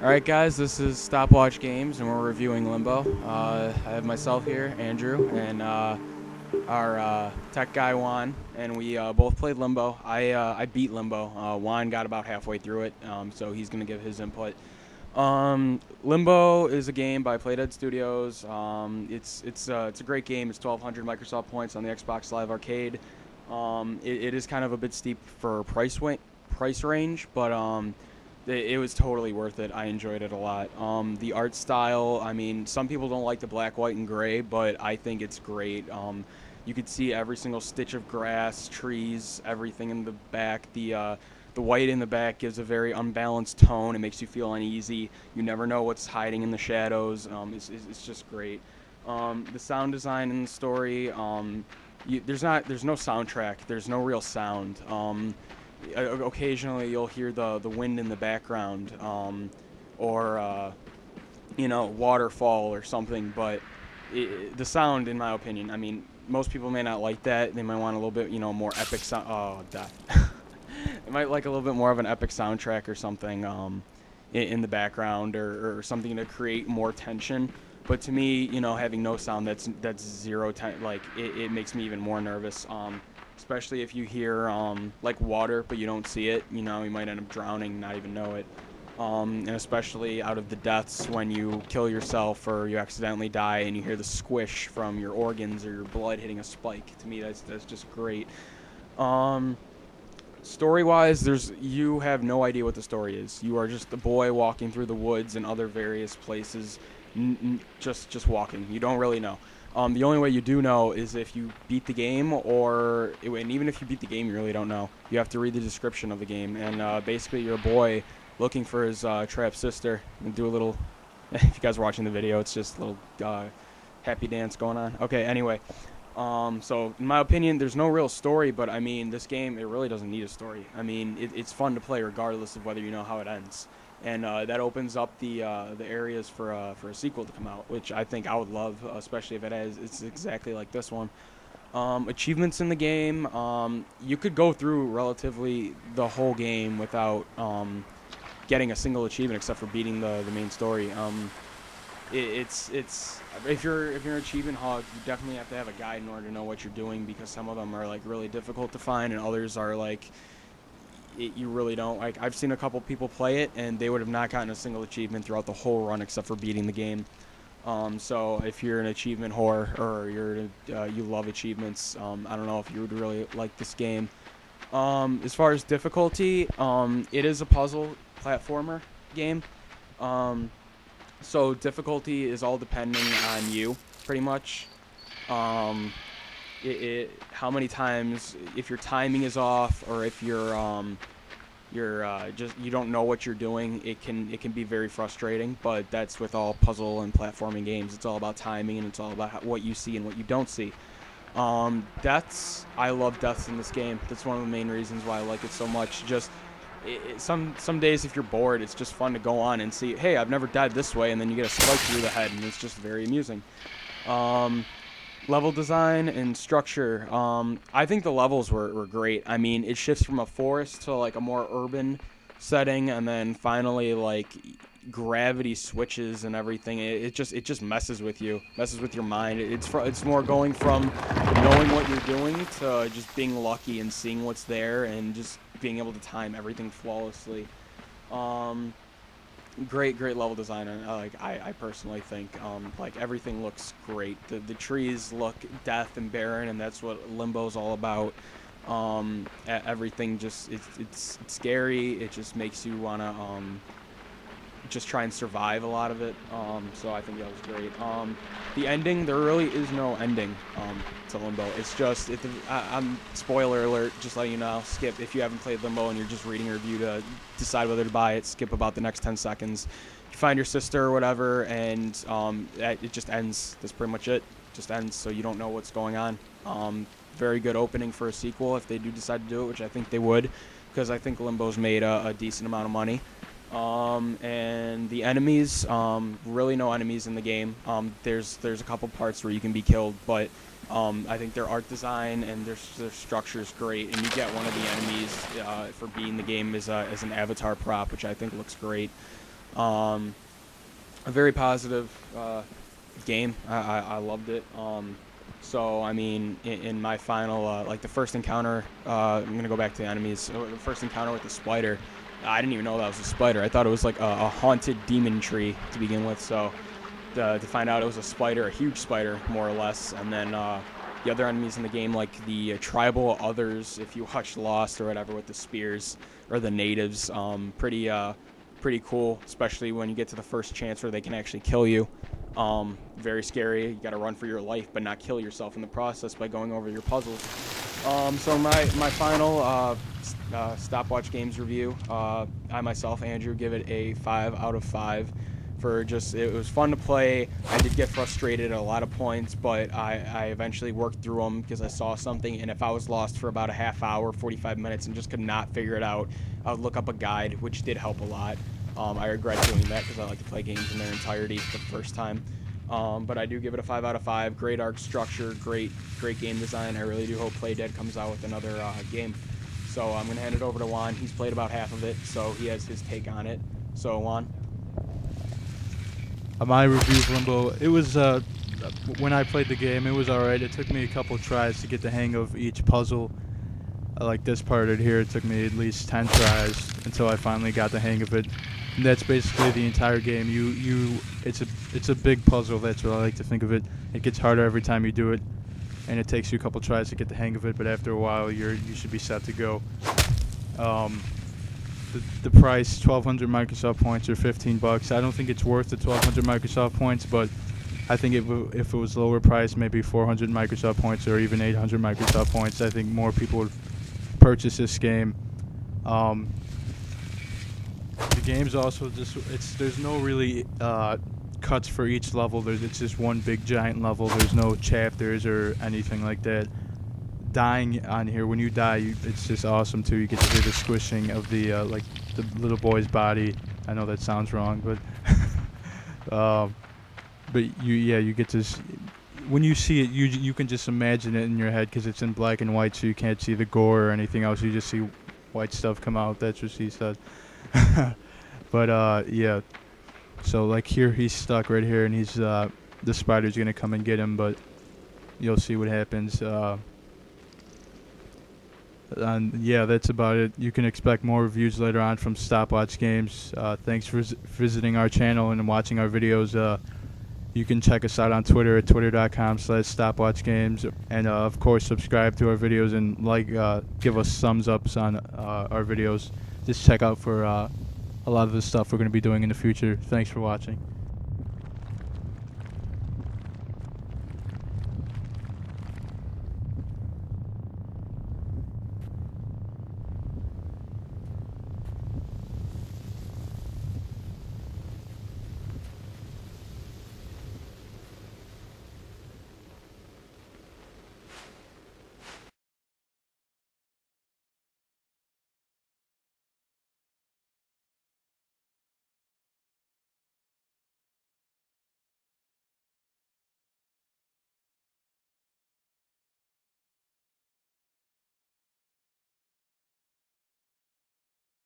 Alright guys, this is Stopwatch Games and we're reviewing Limbo. I have myself here, Andrew, and our tech guy Juan, and we both played Limbo. I beat Limbo. Juan got about halfway through it, so he's going to give his input. Limbo is a game by Playdead Studios. It's a great game. It's 1,200 Microsoft points on the Xbox Live Arcade. It is kind of a bit steep for price range, but it was totally worth it. I enjoyed it a lot. The art style, I mean, some people don't like the black, white, and gray, but I think it's great. You could see every single stitch of grass, trees, everything in the back. The white in the back gives a very unbalanced tone. It makes you feel uneasy. You never know what's hiding in the shadows. It's just great. The sound design in the story, there's no soundtrack. There's no real sound. Occasionally you'll hear the wind in the background, or waterfall or something. But the sound, in my opinion, I mean, most people may not like that. They might want a little bit, more epic sound. Oh, death. They might like a little bit more of an epic soundtrack or something, in the background, or something to create more tension. But to me, having no sound, that's zero like it makes me even more nervous. Especially if you hear like water, but you don't see it. You might end up drowning, not even know it. And especially out of the deaths when you kill yourself or you accidentally die and you hear the squish from your organs or your blood hitting a spike. To me, that's just great. Story-wise, you have no idea what the story is. You are just a boy walking through the woods and other various places, just walking. You don't really know. The only way you do know is if you beat the game, and even if you beat the game, you really don't know. You have to read the description of the game, and basically you're a boy looking for his trapped sister. And do a little, if you guys are watching the video, it's just a little happy dance going on. Okay, anyway. So in my opinion, there's no real story, but I mean, this game, it really doesn't need a story. I mean, it's fun to play regardless of whether you know how it ends. And that opens up the areas for a sequel to come out, which I think I would love, especially if it's exactly like this one. Achievements in the game, you could go through relatively the whole game without getting a single achievement except for beating the main story. It's if you're an achievement hog, you definitely have to have a guide in order to know what you're doing, because some of them are like really difficult to find and others are like you really don't. Like, I've seen a couple people play it and they would have not gotten a single achievement throughout the whole run except for beating the game. So if you're an achievement whore or you love achievements, I don't know if you would really like this game. As far as difficulty, it is a puzzle platformer game. So difficulty is all depending on you, pretty much. How many times, if your timing is off, or if you're just, you don't know what you're doing, it can be very frustrating. But that's with all puzzle and platforming games. It's all about timing, and it's all about what you see and what you don't see. I love deaths in this game. That's one of the main reasons why I like it so much. Just some days, if you're bored, it's just fun to go on and see, hey, I've never died this way, and then you get a spike through the head, and it's just very amusing. Level design and structure. I think the levels were great. I mean, it shifts from a forest to like a more urban setting, and then finally like gravity switches and everything. It just messes with you, messes with your mind. It's more going from knowing what you're doing to just being lucky and seeing what's there and just being able to time everything flawlessly. Great level design. I personally think like everything looks great. The trees look death and barren, and that's what Limbo's all about. Everything just it's scary. It just makes you wanna just try and survive a lot of it. So I think that was great. The ending, there really is no ending to Limbo. It's just, I'm spoiler alert, just letting you know, skip if you haven't played Limbo and you're just reading a review to decide whether to buy it. Skip about the next 10 seconds. You find your sister or whatever, and it just ends. That's pretty much it. Just ends, so you don't know what's going on. Very good opening for a sequel if they do decide to do it, which I think they would, because I think Limbo's made a decent amount of money. And the enemies, really no enemies in the game. There's a couple parts where you can be killed, but I think their art design and their structure is great, and you get one of the enemies for being the game as an avatar prop, which I think looks great. A very positive game. I loved it. So I mean, in my final, like the first encounter, I'm gonna go back to the enemies. So the first encounter with the spider, I didn't even know that was a spider. I thought it was like a haunted demon tree to begin with. So to find out it was a spider, a huge spider, more or less, and then the other enemies in the game, like the tribal others, if you watched Lost or whatever, with the spears, or the natives, pretty cool, especially when you get to the first chance where they can actually kill you. Very scary. You got to run for your life, but not kill yourself in the process by going over your puzzles. So my final Stopwatch Games review, I myself, Andrew, give it a 5 out of 5. It was fun to play. I did get frustrated at a lot of points, but I eventually worked through them because I saw something, and if I was lost for about a half hour, 45 minutes, and just could not figure it out, I would look up a guide, which did help a lot. I regret doing that because I like to play games in their entirety the first time. But I do give it a 5 out of 5. Great arc structure, great game design. I really do hope Playdead comes out with another game. So I'm going to hand it over to Juan. He's played about half of it, so he has his take on it. So Juan? My review of Limbo, it was, when I played the game, it was alright. It took me a couple tries to get the hang of each puzzle. Like this part right here, it took me at least 10 tries until I finally got the hang of it. And that's basically the entire game. It's a big puzzle, that's what I like to think of it. It gets harder every time you do it, and it takes you a couple tries to get the hang of it, but after a while, you should be set to go. The price, 1,200 Microsoft points or $15. I don't think it's worth the 1,200 Microsoft points, but I think if it was lower price, maybe 400 Microsoft points or even 800 Microsoft points, I think more people would purchase this game. The game's also there's no really cuts for each level. It's just one big giant level. There's no chapters or anything like that. Dying on here, when you die, it's just awesome too. You get to hear the squishing of the like the little boy's body. I know that sounds wrong, but you get to when you see it, you can just imagine it in your head because it's in black and white, so you can't see the gore or anything else. You just see white stuff come out. That's what she said. But yeah, so like here he's stuck right here, and he's the spider's gonna come and get him, but you'll see what happens. And yeah, that's about it. You can expect more reviews later on from Stopwatch Games. Thanks for visiting our channel and watching our videos. You can check us out on Twitter at twitter.com/stopwatchgames. And of course, subscribe to our videos and give us thumbs ups on our videos. Just check out for a lot of the stuff we're going to be doing in the future. Thanks for watching.